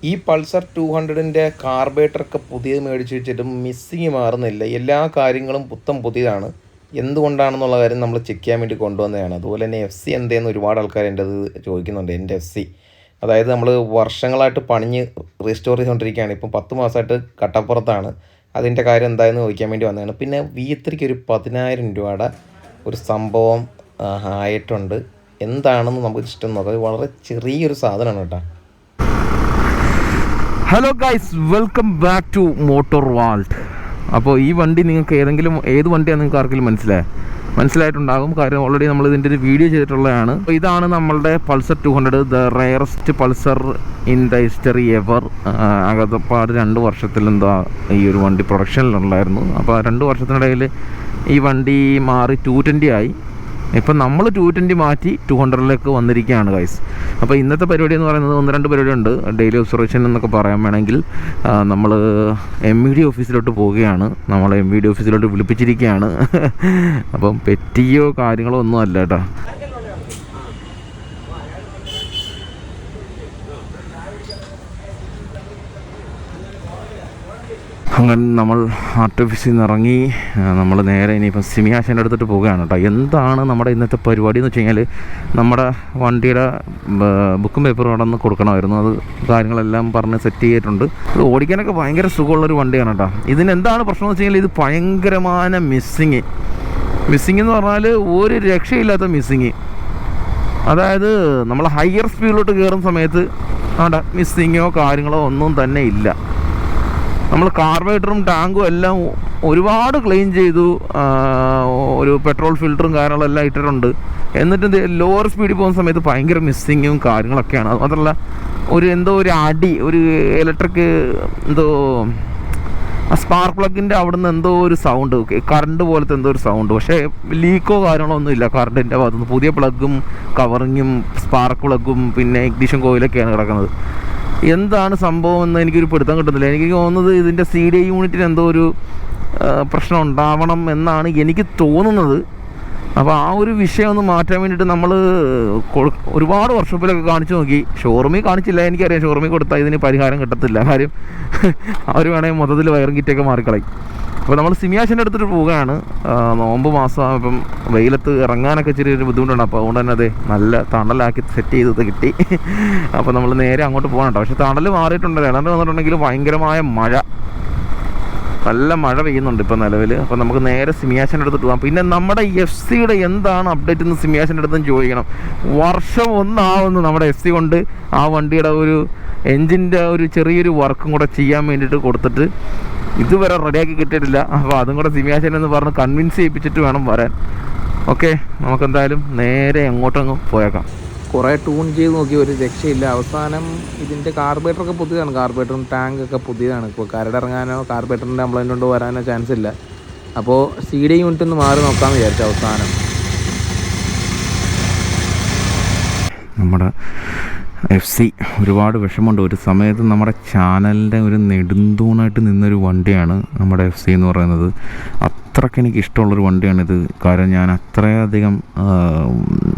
ഈ പൾസർ 200ൻ്റെ കാർബേറ്ററൊക്കെ പുതിയത് മേടിച്ച് വെച്ചിട്ടും മിസ്സിങ് മാറുന്നില്ല. എല്ലാ കാര്യങ്ങളും പുത്തൻ പുതിയതാണ്. എന്തുകൊണ്ടാണെന്നുള്ള കാര്യം നമ്മൾ ചെക്ക് ചെയ്യാൻ വേണ്ടി കൊണ്ടുവന്നതാണ്. അതുപോലെ തന്നെ FC എന്തേന്ന് ഒരുപാട് ആൾക്കാർ എൻ്റെ അത് ചോദിക്കുന്നുണ്ട്. എൻ്റെ FC അതായത് നമ്മൾ വർഷങ്ങളായിട്ട് പണിഞ്ഞ് റീസ്റ്റോർ ചെയ്തുകൊണ്ടിരിക്കുകയാണ്. ഇപ്പം 10 മാസമായിട്ട് കട്ടപ്പുറത്താണ്. അതിൻ്റെ കാര്യം എന്തായെന്ന് ചോദിക്കാൻ വേണ്ടി വന്നതാണ്. പിന്നെ V3ക്ക് ഒരു 10,000 രൂപയുടെ ഒരു സംഭവം ആയിട്ടുണ്ട്. എന്താണെന്ന് നമുക്ക് ഇഷ്ടം നോക്കാം. അത് വളരെ ചെറിയൊരു സാധനമാണ് കേട്ടോ. Hello guys, welcome back to Motor Vault. അപ്പോൾ ഈ വണ്ടി നിങ്ങൾക്ക് ഏത് വണ്ടിയാണ് നിങ്ങൾക്ക് ആർക്കെങ്കിലും മനസ്സിലായിട്ടുണ്ടാകും. കാര്യം ഓൾറെഡി നമ്മൾ ഇതിൻ്റെ ഒരു വീഡിയോ ചെയ്തിട്ടുള്ളതാണ്. അപ്പോൾ ഇതാണ് നമ്മളുടെ Pulsar 200, the rarest Pulsar in the history ever. അകത്തപ്പാട് 2 വർഷത്തിലെന്താ ഈ ഒരു വണ്ടി പ്രൊഡക്ഷനിലുണ്ടായിരുന്നു. അപ്പോൾ 2 വർഷത്തിനിടയിൽ ഈ വണ്ടി മാറി 220 ആയി. ഇപ്പം നമ്മൾ 220 മാറ്റി 200ലേക്ക് വന്നിരിക്കുകയാണ് ഗൈസ്. അപ്പോൾ ഇന്നത്തെ പരിപാടി എന്ന് പറയുന്നത് 1-2 പരിപാടിയുണ്ട്. ഡെയിലി ഒബ്സർവേഷൻ എന്നൊക്കെ പറയാൻ വേണമെങ്കിൽ നമ്മൾ MVD ഓഫീസിലോട്ട് പോവുകയാണ്. നമ്മൾ MVD ഓഫീസിലോട്ട് വിളിപ്പിച്ചിരിക്കുകയാണ്. അപ്പം പെറ്റിയോ കാര്യങ്ങളോ ഒന്നും അല്ല കേട്ടോ. അങ്ങനെ നമ്മൾ ആർട്ടിഫിസിൽ നിന്ന് ഇറങ്ങി നമ്മൾ നേരെ ഇനിയിപ്പം സിമിയാശൻ്റെ അടുത്തിട്ട് പോവുകയാണ് കേട്ടോ. എന്താണ് നമ്മുടെ ഇന്നത്തെ പരിപാടി എന്ന് വെച്ച് കഴിഞ്ഞാൽ, നമ്മുടെ വണ്ടിയുടെ ബുക്കും പേപ്പറും അവിടെ നിന്ന് കൊടുക്കണമായിരുന്നു. അത് കാര്യങ്ങളെല്ലാം പറഞ്ഞ് സെറ്റ് ചെയ്തിട്ടുണ്ട്. ഇത് ഓടിക്കാനൊക്കെ ഭയങ്കര സുഖമുള്ളൊരു വണ്ടിയാണ് കേട്ടോ. ഇതിനെന്താണ് പ്രശ്നം എന്ന് വെച്ച് കഴിഞ്ഞാൽ, ഇത് ഭയങ്കരമായ മിസ്സിങ് എന്ന് പറഞ്ഞാൽ ഒരു രക്ഷയില്ലാത്ത മിസ്സിങ്. അതായത് നമ്മൾ ഹയർ സ്പീഡിലോട്ട് കയറുന്ന സമയത്ത് മിസ്സിങ്ങോ കാര്യങ്ങളോ ഒന്നും തന്നെ ഇല്ല. നമ്മൾ കാർബറേറ്ററും ടാങ്കും എല്ലാം ഒരുപാട് ക്ലീൻ ചെയ്തു, ഒരു പെട്രോൾ ഫിൽറ്ററും കാര്യങ്ങളെല്ലാം ഇട്ടിട്ടുണ്ട്. എന്നിട്ട് ലോവർ സ്പീഡിൽ പോകുന്ന സമയത്ത് ഭയങ്കര മിസ്സിങ്ങും കാര്യങ്ങളൊക്കെയാണ്. അത് മാത്രമല്ല എന്തോ ഒരു അടി, ഒരു ഇലക്ട്രിക് സ്പാർക്ക് പ്ലഗിൻ്റെ അവിടുന്ന് എന്തോ ഒരു സൗണ്ട്, കറണ്ട് പോലത്തെ എന്തോ ഒരു സൗണ്ട്. പക്ഷേ ലീക്കോ കാര്യങ്ങളോ ഒന്നും ഇല്ല കറണ്ടിൻ്റെ ഭാഗത്തുനിന്ന്. പുതിയ പ്ലഗും കവറിങ്ങും സ്പാർക്ക് പ്ലഗും പിന്നെ ഇഗ്നിഷൻ കോയിലൊക്കെയാണ് കിടക്കുന്നത്. എന്താണ് സംഭവം എന്ന് എനിക്കൊരു പിടുത്തം കിട്ടുന്നില്ല. എനിക്ക് തോന്നുന്നത് ഇതിൻ്റെ CDI യൂണിറ്റിന് എന്തോ ഒരു പ്രശ്നം ഉണ്ടാവണം എന്നാണ് എനിക്ക് തോന്നുന്നത്. അപ്പോൾ ആ ഒരു വിഷയം ഒന്ന് മാറ്റാൻ വേണ്ടിയിട്ട് നമ്മൾ ഒരുപാട് വർക്ക്ഷോപ്പിലൊക്കെ കാണിച്ചു നോക്കി. ഷോറൂമിൽ കാണിച്ചില്ല, എനിക്കറിയാം ഷോറൂമിൽ കൊടുത്താൽ ഇതിന് പരിഹാരം കിട്ടത്തില്ല. കാര്യം അവർ വേണമെങ്കിൽ മൊത്തത്തിൽ വയറും കിറ്റൊക്കെ മാറിക്കളയും. അപ്പോൾ നമ്മൾ സിമിയാശൻ്റെ അടുത്തിട്ട് പോവുകയാണ്. നോമ്പ് മാസം ഇപ്പം വെയിലത്ത് ഇറങ്ങാനൊക്കെ ഇച്ചിരി ഒരു ബുദ്ധിമുട്ടുണ്ട്. അപ്പോൾ അതുകൊണ്ട് തന്നെ അതെ നല്ല തണലാക്കി സെറ്റ് ചെയ്തത് കിട്ടി. അപ്പോൾ നമ്മൾ നേരെ അങ്ങോട്ട് പോകാൻ കേട്ടോ. പക്ഷേ തണൽ മാറിയിട്ടുണ്ട്. ഇളണ്ട് വന്നിട്ടുണ്ടെങ്കിൽ ഭയങ്കരമായ നല്ല മഴ പെയ്യുന്നുണ്ട് ഇപ്പോൾ നിലവിൽ. അപ്പോൾ നമുക്ക് നേരെ സിമിയാശൻ്റെ അടുത്ത് പോകാം. പിന്നെ നമ്മുടെ FC-യുടെ എന്താണ് അപ്ഡേറ്റ് എന്ന് സിമിയാശൻ്റെ അടുത്തും ചോദിക്കണം. വർഷം 1 ആവുന്നു നമ്മുടെ FC കൊണ്ട് ആ വണ്ടിയുടെ ഒരു എൻജിൻ്റെ ഒരു ചെറിയൊരു വർക്കും കൂടെ ചെയ്യാൻ വേണ്ടിയിട്ട് കൊടുത്തിട്ട് ഇതുവരെ റെഡിയാക്കി കിട്ടിയിട്ടില്ല. അപ്പോൾ അതും കൂടെ സിമിയാശൻ എന്ന് പറഞ്ഞ് കൺവിൻസ് ചെയ്യിപ്പിച്ചിട്ട് വേണം വരാൻ. ഓക്കെ, നമുക്കെന്തായാലും നേരെ എങ്ങോട്ടങ്ങ് പോയേക്കാം. കുറേ ട്യൂൺ ചെയ്ത് നോക്കി, ഒരു രക്ഷയില്ല. അവസാനം ഇതിൻ്റെ കാർബറേറ്ററൊക്കെ പുതിയതാണ്, കാർബറേറ്ററും ടാങ്കൊക്കെ പുതിയതാണ്. ഇപ്പോൾ കരടിറങ്ങാനോ കാർബറേറ്ററിൻ്റെ കംപ്ലൈൻറ്റ് കൊണ്ട് വരാനോ ചാൻസ് ഇല്ല. അപ്പോൾ CDI യൂണിറ്റ് ഒന്ന് മാറി നോക്കാമെന്ന് വിചാരിച്ചു. അവസാനം നമ്മുടെ FC ഒരുപാട് വിഷമമുണ്ട്. ഒരു സമയത്ത് നമ്മുടെ ചാനലിൻ്റെ ഒരു നെടുന്തൂണായിട്ട് നിന്നൊരു വണ്ടിയാണ് നമ്മുടെ FC എന്ന് പറയുന്നത്. അത്രയ്ക്ക് എനിക്ക് ഇഷ്ടമുള്ളൊരു വണ്ടിയാണിത്. കാരണം ഞാൻ അത്രയധികം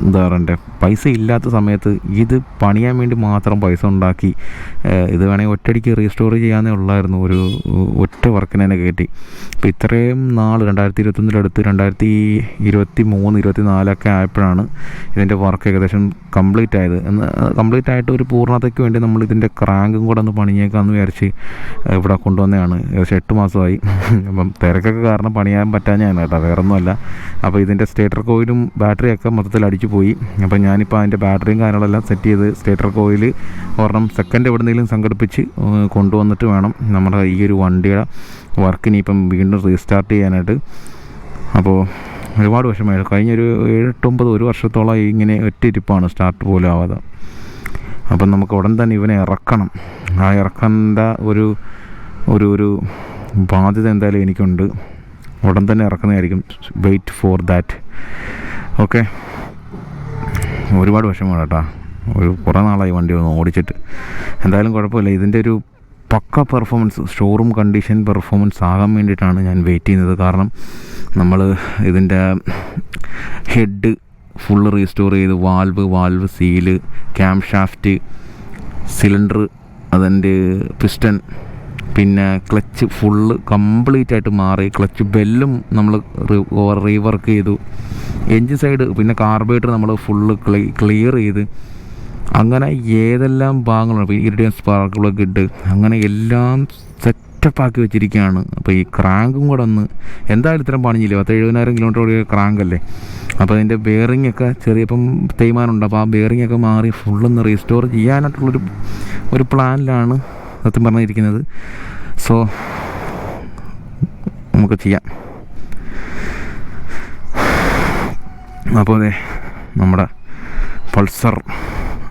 എന്താ പറയണ്ടേ, പൈസ ഇല്ലാത്ത സമയത്ത് ഇത് പണിയാൻ വേണ്ടി മാത്രം പൈസ ഉണ്ടാക്കി. ഇത് വേണമെങ്കിൽ ഒറ്റയടിക്ക് റീസ്റ്റോർ ചെയ്യാനേ ഉള്ളായിരുന്നു, ഒരു ഒറ്റ വർക്കിന് തന്നെ കയറ്റി. അപ്പോൾ ഇത്രയും നാൾ 2021 2023-24 ആയപ്പോഴാണ് ഇതിൻ്റെ വർക്ക് ഏകദേശം കംപ്ലീറ്റ് ആയത്. കംപ്ലീറ്റ് ആയിട്ട് ഒരു പൂർണ്ണതയ്ക്ക് വേണ്ടി നമ്മൾ ഇതിൻ്റെ ക്രാങ്കും കൂടെ ഒന്ന് പണിയേക്കാമെന്ന് വിചാരിച്ച് ഇവിടെ കൊണ്ടുവന്നതാണ്. ഏകദേശം 8 മാസമായി. അപ്പം തിരക്കൊക്കെ കാരണം പണിയാൻ പറ്റാഞ്ഞാണ് കേട്ടോ, വേറൊന്നുമല്ല. അപ്പോൾ ഇതിൻ്റെ സ്റ്റേറ്റർ കോയിലും ബാറ്ററിയൊക്കെ മൊത്തത്തിൽ അടിച്ചു പോയി. അപ്പം ഞാനിപ്പോൾ അതിൻ്റെ ബാറ്ററിയും കാര്യങ്ങളെല്ലാം സെറ്റ് ചെയ്ത് സ്റ്റേറ്റർ കോയിൽ ഒരെണ്ണം സെക്കൻഡ് എവിടെയെങ്കിലും സംഘടിപ്പിച്ച് കൊണ്ടുവന്നിട്ട് വേണം നമ്മുടെ ഈ ഒരു വണ്ടിയുടെ വർക്കിനി ഇപ്പം വീണ്ടും റീസ്റ്റാർട്ട് ചെയ്യാനായിട്ട്. അപ്പോൾ ഒരുപാട് വിഷമമായി. കഴിഞ്ഞൊരു 7-8-9 വർഷത്തോളം ഇങ്ങനെ ഒറ്റയിരിപ്പാണ്, സ്റ്റാർട്ട് പോലും ആവാതെ. അപ്പം നമുക്ക് ഉടൻ തന്നെ ഇവനെ ഇറക്കണം. ആ ഇറക്കേണ്ട ഒരു ബാധ്യത എന്തായാലും എനിക്കുണ്ട്. ഉടൻ തന്നെ ഇറക്കുന്നതായിരിക്കും. Wait for that. ഓക്കെ, ഒരുപാട് വിഷമമാണ് കേട്ടോ. കുറേ നാളായി വണ്ടി ഒന്ന് ഓടിച്ചിട്ട്. എന്തായാലും കുഴപ്പമില്ല. ഇതിൻ്റെ ഒരു പക്ക പെർഫോമൻസ്, ഷോറൂം കണ്ടീഷൻ പെർഫോമൻസ് ആകാൻ വേണ്ടിയിട്ടാണ് ഞാൻ വെയിറ്റ് ചെയ്യുന്നത്. കാരണം നമ്മൾ ഇതിൻ്റെ ഹെഡ് ഫുള്ള് റീസ്റ്റോർ ചെയ്ത് valve seal, cam shaft, cylinder അതിൻ്റെ പിസ്റ്റൺ, പിന്നെ ക്ലച്ച് ഫുള്ള് കംപ്ലീറ്റ് ആയിട്ട് മാറി. ക്ലച്ച് ബെല്ലും നമ്മൾ റീവർക്ക് ചെയ്തു. എൻജിൻ സൈഡ് പിന്നെ കാർബേറ്റർ നമ്മൾ ഫുള്ള് ക്ലിയർ ചെയ്ത്, അങ്ങനെ ഏതെല്ലാം ഭാഗങ്ങളുണ്ട്, ഇറിഡിയം സ്പാർക്ക് പ്ലഗ് ഇട്ട് അങ്ങനെ എല്ലാം സെറ്റപ്പാക്കി വെച്ചിരിക്കുകയാണ്. അപ്പോൾ ഈ ക്രാങ്കും കൂടെ ഒന്ന് എന്തായാലും ഇത്രയും പണിഞ്ഞില്ല, 70,000 കിലോമീറ്റർ ഓടിയ ക്രാങ്കല്ലേ. അപ്പോൾ അതിൻ്റെ ബെയറിംഗ് ഒക്കെ ചെറിയപ്പം തേയ്മാനമുണ്ട്. അപ്പോൾ ആ ബെയറിംഗ് ഒക്കെ മാറി ഫുള്ളൊന്ന് റീസ്റ്റോർ ചെയ്യാനായിട്ടുള്ളൊരു പ്ലാനിലാണ് സത്യം പറഞ്ഞിരിക്കുന്നത്. സോ നമുക്ക് ചെയ്യാം. അപ്പോൾ അതെ നമ്മുടെ പൾസർ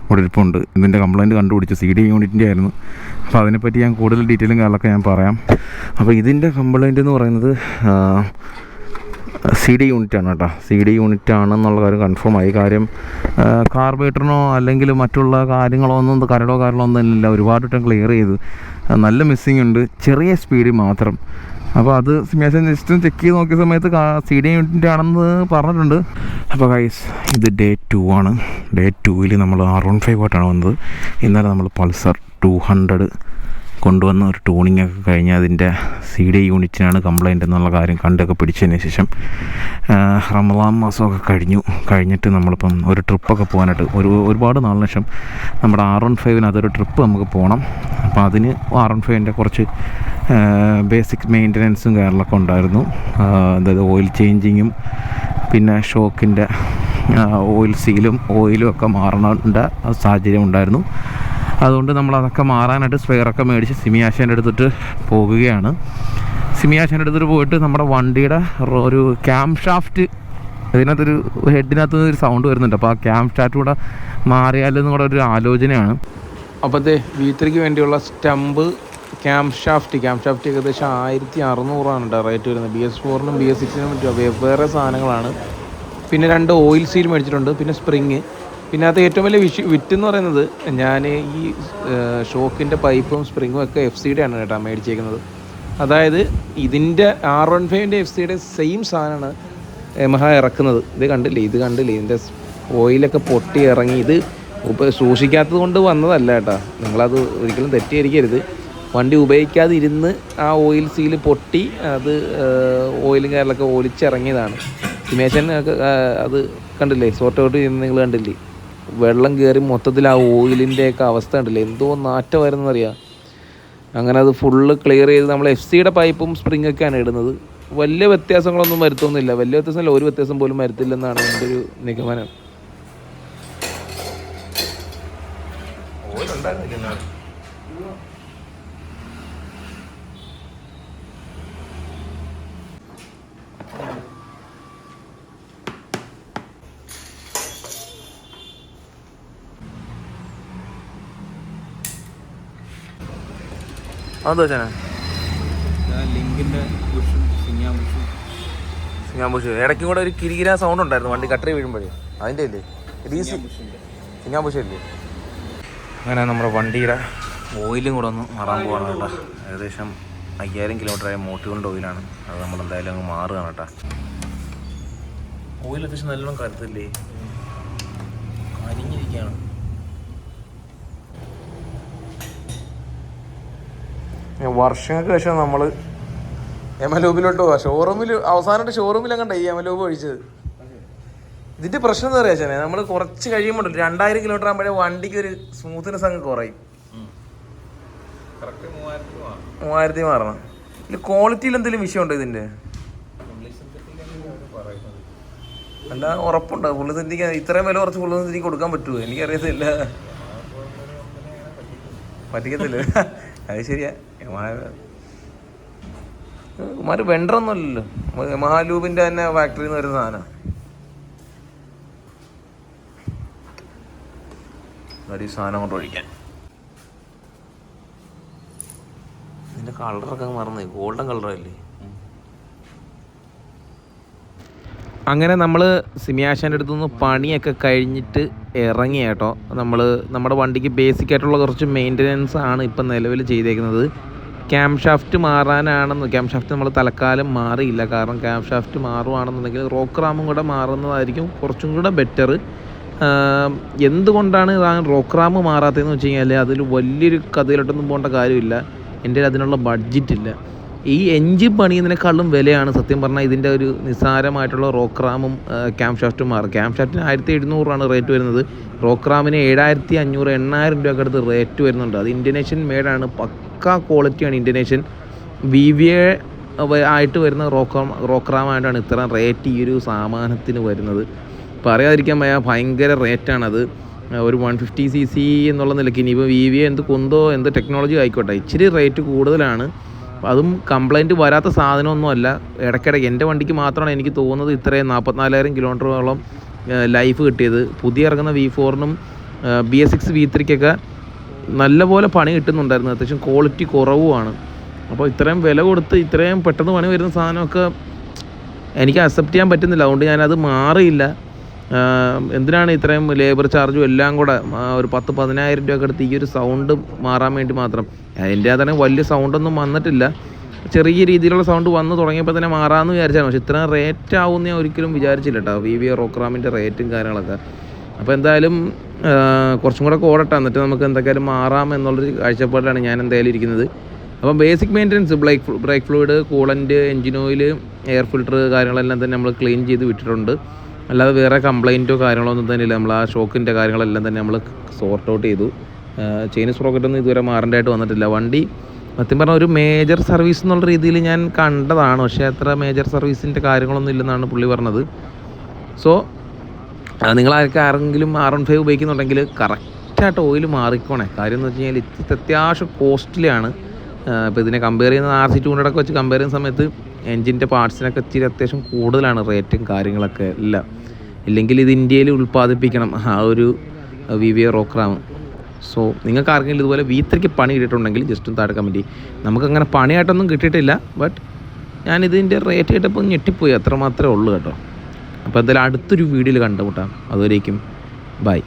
ഇവിടെ ഇരിപ്പുണ്ട്. ഇതിൻ്റെ കംപ്ലയിൻറ്റ് കണ്ടുപിടിച്ച് CD യൂണിറ്റിൻ്റെ ആയിരുന്നു. അപ്പോൾ അതിനെപ്പറ്റി ഞാൻ കൂടുതൽ ഡീറ്റെയിലും കാര്യങ്ങളൊക്കെ ഞാൻ പറയാം. അപ്പോൾ ഇതിൻ്റെ കംപ്ലയിൻ്റ് എന്ന് പറയുന്നത് CD യൂണിറ്റാണ് കേട്ടോ. CD യൂണിറ്റാണെന്നുള്ള കാര്യം കൺഫേം ആയി. കാര്യം കാർബേറ്ററിനോ അല്ലെങ്കിൽ മറ്റുള്ള കാര്യങ്ങളോ ഒന്നും കാര്യങ്ങളോ ഒന്നും ഇല്ല. ഒരുപാട് വട്ടം ക്ലിയർ ചെയ്ത് നല്ല മിസ്സിങ് ഉണ്ട്, ചെറിയ സ്പീഡിൽ മാത്രം. അപ്പോൾ അത് സിമിയാഷൻ ജസ്റ്റ് ചെക്ക് ചെയ്ത് നോക്കിയ സമയത്ത് CD യൂണിറ്റിൻ്റെ ആണെന്ന് പറഞ്ഞിട്ടുണ്ട്. അപ്പോൾ ഗൈസ് ഇത് ഡേ 2 ആണ്. ഡേ 2 നമ്മൾ R15 ആയിട്ടാണ് വന്നത്. ഇന്നലെ നമ്മൾ പൾസർ 200 കൊണ്ടുവന്ന ഒരു ട്യൂണിങ് ഒക്കെ കഴിഞ്ഞ് അതിൻ്റെ CD യൂണിറ്റിനാണ് കംപ്ലയിൻ്റ് എന്നുള്ള കാര്യം കണ്ടൊക്കെ പിടിച്ചതിന് ശേഷം റമദാൻ മാസമൊക്കെ കഴിഞ്ഞിട്ട് നമ്മളിപ്പം ഒരു ട്രിപ്പൊക്കെ പോകാനായിട്ട് ഒരുപാട് നാളിന് ശേഷം നമ്മുടെ R15 അതൊരു ട്രിപ്പ് നമുക്ക് പോകണം. അപ്പോൾ അതിന് R15 കുറച്ച് ബേസിക് മെയിൻ്റനൻസും കാര്യങ്ങളൊക്കെ ഉണ്ടായിരുന്നു. അതായത് ഓയിൽ ചേഞ്ചിങ്ങും പിന്നെ ഷോക്കിൻ്റെ ഓയിൽ സീലും ഓയിലും ഒക്കെ മാറേണ്ട സാഹചര്യം ഉണ്ടായിരുന്നു. അതുകൊണ്ട് നമ്മളതൊക്കെ മാറാനായിട്ട് സ്പെയറൊക്കെ മേടിച്ച് സിമിയാശേൻ്റെ അടുത്തിട്ട് പോകുകയാണ്. സിമിയാശേൻ്റെ അടുത്തിട്ട് പോയിട്ട് നമ്മുടെ വണ്ടിയുടെ ഒരു ക്യാം ഷാഫ്റ്റ്, ഇതിനകത്തൊരു ഹെഡിനകത്ത് ഒരു സൗണ്ട് വരുന്നുണ്ട്. അപ്പോൾ ആ ക്യാം ഷാഫ്റ്റ് കൂടെ മാറിയാലെന്നും കൂടെ ഒരു ആലോചനയാണ്. അപ്പോഴത്തെ V3 വേണ്ടിയുള്ള സ്റ്റമ്പ് ക്യാം ഷാഫ്റ്റ് ഏകദേശം 1600 കേട്ടോ റേറ്റ് വരുന്നത്. BS4-നും BS6-നും വെവ്വേറെ സാധനങ്ങളാണ്. പിന്നെ 2 ഓയിൽ സീൽ മേടിച്ചിട്ടുണ്ട്, പിന്നെ സ്പ്രിങ്. പിന്നെ അത് ഏറ്റവും വലിയ വിറ്റെന്ന് പറയുന്നത് ഞാൻ ഈ ഷോക്കിൻ്റെ പൈപ്പും സ്പ്രിങ്ങും ഒക്കെ FC-യുടെ ആണ് കേട്ടോ മേടിച്ചേക്കുന്നത്. അതായത് ഇതിൻ്റെ R15-ൻ്റെ FC-യുടെ സെയിം സാധനമാണ് യമഹ ഇറക്കുന്നത്. ഇത് കണ്ടില്ലേ ഇതിൻ്റെ ഓയിലൊക്കെ പൊട്ടി ഇറങ്ങി. ഇത് സൂക്ഷിക്കാത്തത് കൊണ്ട് വന്നതല്ല കേട്ടോ, നിങ്ങളത് ഒരിക്കലും തെറ്റിദ്ധരിക്കരുത്. വണ്ടി ഉപയോഗിക്കാതെ ഇരുന്ന് ആ ഓയിൽ സീല് പൊട്ടി അത് ഓയിലും കാര്യങ്ങളൊക്കെ ഒലിച്ചിറങ്ങിയതാണ്. സിമേഷൻ അത് കണ്ടില്ലേ, സോർട്ട് ഔട്ട് ചെയ്യുന്നത് നിങ്ങൾ കണ്ടില്ലേ, വെള്ളം കയറി മൊത്തത്തിൽ ആ ഓയിലിൻ്റെയൊക്കെ അവസ്ഥ കണ്ടില്ലേ, എന്തോ നാറ്റമായിരുന്നറിയാം. അങ്ങനെ അത് ഫുള്ള് ക്ലിയർ ചെയ്ത് നമ്മൾ FC-യുടെ പൈപ്പും സ്പ്രിങ്ങൊക്കെയാണ് ഇടുന്നത്. വലിയ വ്യത്യാസങ്ങളൊന്നും വരുത്തൊന്നുമില്ല, വലിയ വ്യത്യാസമില്ല, ഒരു വ്യത്യാസം പോലും വരുത്തില്ലെന്നാണ് എൻ്റെ ഒരു നിഗമനം. അതെന്താ വെച്ചാൽ ലിങ്കിൻ്റെ സിംഗാംബുഷ് ഇടയ്ക്കും കൂടെ ഒരു കിരികിരാ സൗണ്ട് ഉണ്ടായിരുന്നു വണ്ടി കട്ടറി വീഴുമ്പോഴേ, അതിൻ്റെ അല്ലേ സിംഗാംബുഷല്ലേ. അങ്ങനെ നമ്മുടെ വണ്ടിയുടെ ഓയിലും കൂടെ ഒന്ന് മാറാൻ പോവാണ് കേട്ടോ. ഏകദേശം 5000 കിലോമീറ്ററായ മോട്ടിവോൾട്ട് ഓയിലാണ്. അത് നമ്മൾ എന്തായാലും അങ്ങ് മാറുകയാണ് കേട്ടോ. ഓയിൽ അത്യാവശ്യം നല്ലോണം കരുത്തില്ലേ, കരിഞ്ഞിരിക്കുകയാണ്. വർഷങ്ങൾക്ക് ശേഷം നമ്മൾ യമലൂബിലോട്ട് പോവാ. അവസാനമായിട്ട് ഷോറൂമിൽ കണ്ട ഈ യമലൂബ് ഒഴിച്ചത്. ഇതിന്റെ പ്രശ്നം എന്താ പറയാ, നമ്മൾ കുറച്ച് കഴിയുമ്പോൾ 2000 കിലോമീറ്റർ ആകുമ്പോഴേ വണ്ടിക്ക് ഒരു സ്മൂത്ത്നെസ് അങ്ങ് കുറയും. 3000 മാറണം. ഇതിൽ ക്വാളിറ്റിയിൽ എന്തെങ്കിലും വിഷയമുണ്ടോ ഇതിന്റെ? അല്ല ഉറപ്പുണ്ടോ ഫുള്ള് സെന്റിക്ക് ഇത്രയും വില കുറച്ച് ഫുള്ള് സെന്റിക്ക് കൊടുക്കാൻ പറ്റുമോ? എനിക്കറിയത്തില്ല, പറ്റിക്കത്തില്ല. അത് ശരിയാ, കുമാര് വെണ്ടറൊന്നും അല്ലല്ലോ, മഹാലൂബിന്റെ തന്നെ ഫാക്ടറിയിൽ നിന്ന് വരുന്ന സാധനം. ഒരു സാധനം കൊണ്ട് ഒഴിക്കാൻ. ഇതിന്റെ കളറൊക്കെ മറന്നേ, ഗോൾഡൻ കളറല്ലേ. അങ്ങനെ നമ്മൾ സിമിയാശാൻ്റെ അടുത്തുനിന്ന് പണിയൊക്കെ കഴിഞ്ഞിട്ട് ഇറങ്ങി കേട്ടോ. നമ്മുടെ വണ്ടിക്ക് ബേസിക് ആയിട്ടുള്ള കുറച്ച് മെയിൻ്റനൻസ് ആണ് ഇപ്പം നിലവിൽ ചെയ്തേക്കുന്നത്. ക്യാം ഷാഫ്റ്റ് മാറാനാണെന്ന്, ക്യാം ഷാഫ്റ്റ് നമ്മൾ തൽക്കാലം മാറിയില്ല. കാരണം ക്യാം ഷാഫ്റ്റ് മാറുകയാണെന്നുണ്ടെങ്കിൽ റോക്ക് റാമും കൂടെ മാറുന്നതായിരിക്കും കുറച്ചും കൂടെ ബെറ്റർ. എന്തുകൊണ്ടാണ് റോക്രാം മാറാത്തതെന്ന് വെച്ച് കഴിഞ്ഞാൽ അതിൽ വലിയൊരു കഥയിലോട്ടൊന്നും പോകേണ്ട കാര്യമില്ല. എൻ്റെ അതിനുള്ള ബഡ്ജറ്റ് ഇല്ല. ഈ എഞ്ചിൻ പണിയുന്നതിനേക്കാളും വിലയാണ് സത്യം പറഞ്ഞാൽ ഇതിൻ്റെ ഒരു നിസ്സാരമായിട്ടുള്ള റോക്രാമും ക്യാം ഷാഫ്റ്റും മാറും. ക്യാം ഷാഫ്റ്റിന് 1700 റേറ്റ് വരുന്നത്. റോക്രാമിന് 7500 8000 രൂപയ്ക്ക് അടുത്ത് റേറ്റ് വരുന്നുണ്ട്. അത് ഇൻഡോനേഷ്യൻ മെയ്ഡാണ്, പക്കാ ക്വാളിറ്റിയാണ്. ഇൻഡോനേഷ്യൻ VVA ആയിട്ട് വരുന്ന റോക്രാമായിട്ടാണ് ഇത്ര റേറ്റ് ഈ ഒരു സാമാനത്തിന് വരുന്നത്. പറയാതിരിക്കാൻ ഭയങ്കര റേറ്റാണത്. ഒരു 150cc എന്നുള്ള നിലയ്ക്ക് ഇനിയിപ്പോൾ VVA എന്ത് കൊന്തോ എന്ത് ടെക്നോളജി ആയിക്കോട്ടെ, ഇച്ചിരി റേറ്റ് കൂടുതലാണ്. അതും കംപ്ലൈൻറ്റ് വരാത്ത സാധനമൊന്നുമല്ല. ഇടയ്ക്കിടയ്ക്ക് എൻ്റെ വണ്ടിക്ക് മാത്രമാണ് എനിക്ക് തോന്നുന്നത് ഇത്രയും 44,000 കിലോമീറ്ററോളം ലൈഫ് കിട്ടിയത്. പുതിയ ഇറങ്ങുന്ന V4-നും BS6 V3-ക്കൊക്കെ നല്ലപോലെ പണി കിട്ടുന്നുണ്ടായിരുന്നു. അത്യാവശ്യം ക്വാളിറ്റി കുറവുമാണ്. അപ്പോൾ ഇത്രയും വില കൊടുത്ത് ഇത്രയും പെട്ടെന്ന് പണി വരുന്ന സാധനമൊക്കെ എനിക്ക് അക്സെപ്റ്റ് ചെയ്യാൻ പറ്റുന്നില്ല. അതുകൊണ്ട് ഞാനത് മാറിയില്ല. എന്തിനാണ് ഇത്രയും ലേബർ ചാർജും എല്ലാം കൂടെ ഒരു 10,000-15,000 രൂപയ്ക്ക് അടുത്ത് ഈ ഒരു സൗണ്ട് മാറാൻ വേണ്ടി മാത്രം. അതിൻ്റെ തന്നെ വലിയ സൗണ്ടൊന്നും വന്നിട്ടില്ല. ചെറിയ രീതിയിലുള്ള സൗണ്ട് വന്ന് തുടങ്ങിയപ്പോൾ തന്നെ മാറാമെന്ന് വിചാരിച്ചാണ്. പക്ഷേ ഇത്രയും റേറ്റ് ആവുമെന്ന് ഞാൻ ഒരിക്കലും വിചാരിച്ചില്ല കേട്ടോ, VVA റോക്രാമിൻ്റെ റേറ്റും കാര്യങ്ങളൊക്കെ. അപ്പോൾ എന്തായാലും കുറച്ചും കൂടെ ഓടട്ടെ, എന്നിട്ട് നമുക്ക് എന്തൊക്കെയാലും മാറാം എന്നുള്ളൊരു കാഴ്ചപ്പാടിലാണ് ഞാൻ എന്തായാലും ഇരിക്കുന്നത്. അപ്പം basic maintenance brake fluid, coolant, engine oil, air filter കാര്യങ്ങളെല്ലാം തന്നെ നമ്മൾ ക്ലീൻ ചെയ്ത് വിട്ടിട്ടുണ്ട്. അല്ലാതെ വേറെ കംപ്ലയിൻറ്റോ കാര്യങ്ങളോ ഒന്നും തന്നെ ഇല്ല. നമ്മൾ ആ ഷോക്കിൻ്റെ കാര്യങ്ങളെല്ലാം തന്നെ നമ്മൾ സോർട്ട് ഔട്ട് ചെയ്തു. ചെയിൻ സ്പ്രോക്കറ്റൊന്നും ഇതുവരെ മാറേണ്ടതായിട്ട് വന്നിട്ടില്ല. വണ്ടി സത്യം പറഞ്ഞാൽ ഒരു മേജർ സർവീസ് എന്നുള്ള രീതിയിൽ ഞാൻ കണ്ടതാണ്, പക്ഷേ അത്ര മേജർ സർവീസിൻ്റെ കാര്യങ്ങളൊന്നും ഇല്ലെന്നാണ് പുള്ളി പറഞ്ഞത്. സോ ആരെങ്കിലും R15 ഉപയോഗിക്കുന്നുണ്ടെങ്കിൽ കറക്റ്റായിട്ട് ഓയിൽ മാറിക്കോണേ. കാര്യം എന്ന് വെച്ച് കഴിഞ്ഞാൽ ഇത് അത്യാവശ്യം കോസ്റ്റ്ലിയാണ്. ഇപ്പോൾ ഇതിനെ കമ്പയർ ചെയ്യുന്ന RC200 വെച്ച് കമ്പയർ ചെയ്യുന്ന സമയത്ത് എൻജിൻ്റെ പാർട്സിനൊക്കെ ഇച്ചിരി അത്യാവശ്യം കൂടുതലാണ് റേറ്റും കാര്യങ്ങളൊക്കെ എല്ലാം. ഇല്ലെങ്കിൽ ഇത് ഇന്ത്യയിൽ ഉൽപ്പാദിപ്പിക്കണം ആ ഒരു VVA റോക്രാം. സോ നിങ്ങൾക്ക് ആർക്കെങ്കിലും ഇതുപോലെ V3-ക്ക് പണി കിട്ടിയിട്ടുണ്ടെങ്കിൽ ജസ്റ്റ് താഴെ കമൻറ്റ് ചെയ്യും. നമുക്കങ്ങനെ പണിയായിട്ടൊന്നും കിട്ടിയിട്ടില്ല, ബട്ട് ഞാനിതിൻ്റെ റേറ്റ് കേട്ടപ്പോൾ ഞെട്ടിപ്പോയി, അത്ര മാത്രമേ ഉള്ളൂ കേട്ടോ. അപ്പോൾ എന്തായാലും അടുത്തൊരു വീഡിയോയിൽ കണ്ടുമുട്ടാം. അതുവരേക്കും ബൈ.